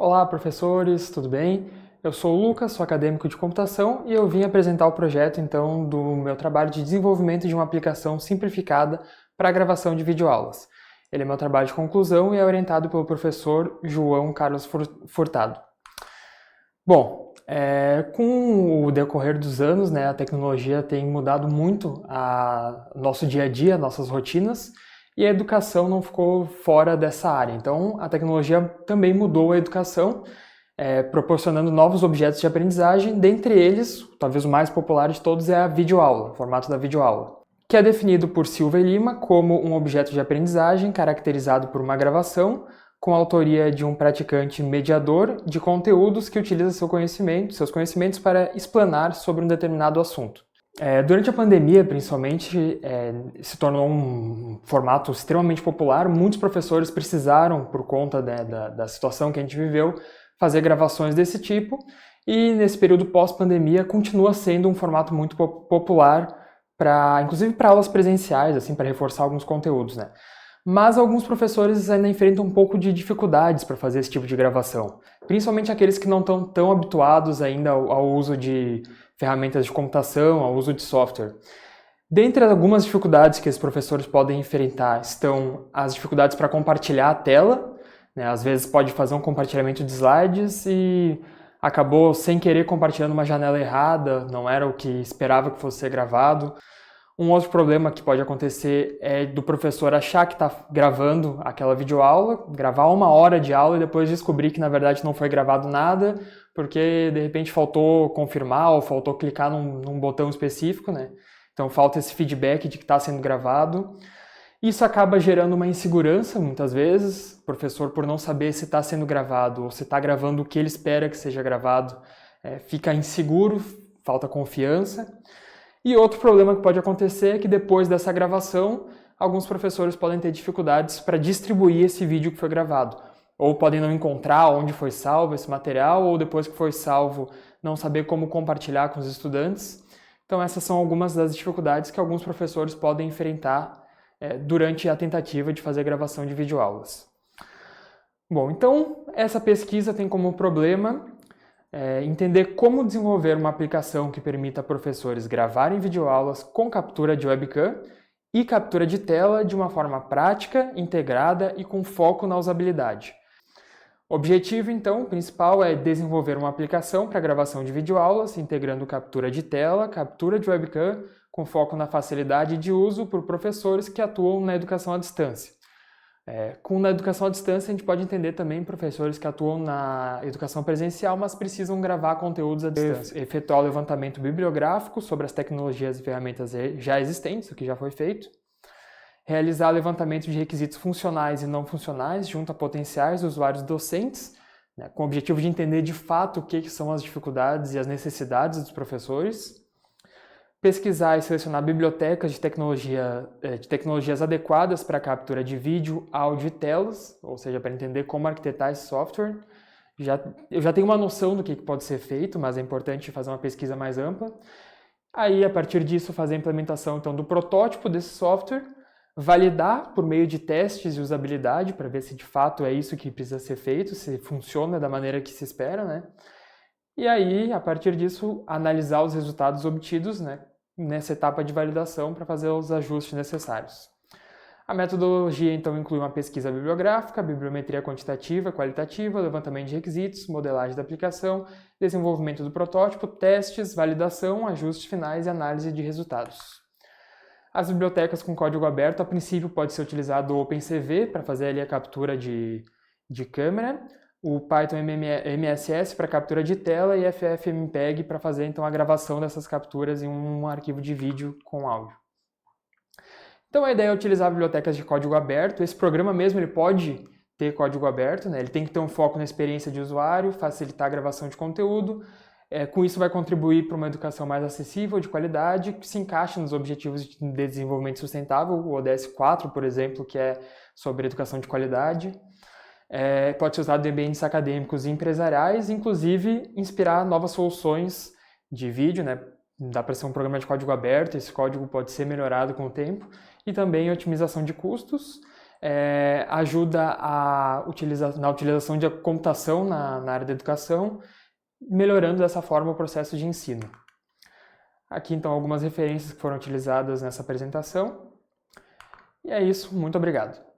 Olá, professores, tudo bem? Eu sou o Lucas, sou acadêmico de computação e eu vim apresentar o projeto, então, do meu trabalho de desenvolvimento de uma aplicação simplificada para a gravação de videoaulas. Ele é meu trabalho de conclusão e é orientado pelo professor João Carlos Furtado. Bom, com o decorrer dos anos, a tecnologia tem mudado muito nosso dia a dia, nossas rotinas, e a educação não ficou fora dessa área. Então, a tecnologia também mudou a educação, proporcionando novos objetos de aprendizagem, dentre eles, talvez o mais popular de todos é a videoaula, o formato da videoaula, que é definido por Silva e Lima como um objeto de aprendizagem caracterizado por uma gravação com a autoria de um praticante mediador de conteúdos que utiliza seus conhecimentos para explanar sobre um determinado assunto. Durante a pandemia, principalmente, se tornou um formato extremamente popular. Muitos professores precisaram, por conta da situação que a gente viveu, fazer gravações desse tipo, e nesse período pós-pandemia continua sendo um formato muito popular, inclusive para aulas presenciais, assim, para reforçar alguns conteúdos, Mas alguns professores ainda enfrentam um pouco de dificuldades para fazer esse tipo de gravação, principalmente aqueles que não estão tão habituados ainda ao uso de ferramentas de computação, ao uso de software. Dentre algumas dificuldades que esses professores podem enfrentar estão as dificuldades para compartilhar a tela, Às vezes pode fazer um compartilhamento de slides e acabou sem querer compartilhando uma janela errada, não era o que esperava que fosse ser gravado. Um outro problema que pode acontecer é do professor achar que está gravando aquela videoaula, gravar 1 hora de aula e depois descobrir que na verdade não foi gravado nada, porque de repente faltou confirmar ou faltou clicar num botão específico, Então falta esse feedback de que está sendo gravado. Isso acaba gerando uma insegurança muitas vezes, o professor, por não saber se está sendo gravado ou se está gravando o que ele espera que seja gravado, fica inseguro, falta confiança. E outro problema que pode acontecer é que depois dessa gravação, alguns professores podem ter dificuldades para distribuir esse vídeo que foi gravado. Ou podem não encontrar onde foi salvo esse material, ou depois que foi salvo, não saber como compartilhar com os estudantes. Então essas são algumas das dificuldades que alguns professores podem enfrentar durante a tentativa de fazer gravação de videoaulas. Bom, então essa pesquisa tem como problema entender como desenvolver uma aplicação que permita a professores gravarem videoaulas com captura de webcam e captura de tela de uma forma prática, integrada e com foco na usabilidade. O objetivo, então, principal é desenvolver uma aplicação para gravação de videoaulas, integrando captura de tela, captura de webcam, com foco na facilidade de uso por professores que atuam na educação à distância. Na educação à distância, a gente pode entender também professores que atuam na educação presencial, mas precisam gravar conteúdos à distância. Efetuar o levantamento bibliográfico sobre as tecnologias e ferramentas já existentes, o que já foi feito. Realizar levantamento de requisitos funcionais e não funcionais junto a potenciais usuários docentes, com o objetivo de entender de fato o que são as dificuldades e as necessidades dos professores. Pesquisar e selecionar bibliotecas de tecnologias adequadas para a captura de vídeo, áudio e telas, ou seja, para entender como arquitetar esse software. Eu já tenho uma noção do que pode ser feito, mas é importante fazer uma pesquisa mais ampla. Aí, a partir disso, fazer a implementação então, do protótipo desse software, validar por meio de testes de usabilidade, para ver se de fato é isso que precisa ser feito, se funciona da maneira que se espera, E aí, a partir disso, analisar os resultados obtidos, nessa etapa de validação para fazer os ajustes necessários. A metodologia, então, inclui uma pesquisa bibliográfica, bibliometria quantitativa, qualitativa, levantamento de requisitos, modelagem da aplicação, desenvolvimento do protótipo, testes, validação, ajustes finais e análise de resultados. As bibliotecas com código aberto, a princípio, pode ser utilizado o OpenCV para fazer ali a captura de câmera, o Python MSS para captura de tela e FFmpeg para fazer então a gravação dessas capturas em um arquivo de vídeo com áudio. Então a ideia é utilizar bibliotecas de código aberto. Esse programa mesmo ele pode ter código aberto, Ele tem que ter um foco na experiência de usuário, facilitar a gravação de conteúdo. Com isso vai contribuir para uma educação mais acessível, de qualidade, que se encaixa nos Objetivos de Desenvolvimento Sustentável, o ODS 4, por exemplo, que é sobre educação de qualidade. Pode ser usado em ambientes acadêmicos e empresariais, inclusive inspirar novas soluções de vídeo, Dá para ser um programa de código aberto, esse código pode ser melhorado com o tempo, e também otimização de custos, ajuda na utilização de computação na área da educação, melhorando dessa forma o processo de ensino. Aqui então algumas referências que foram utilizadas nessa apresentação. E é isso, muito obrigado.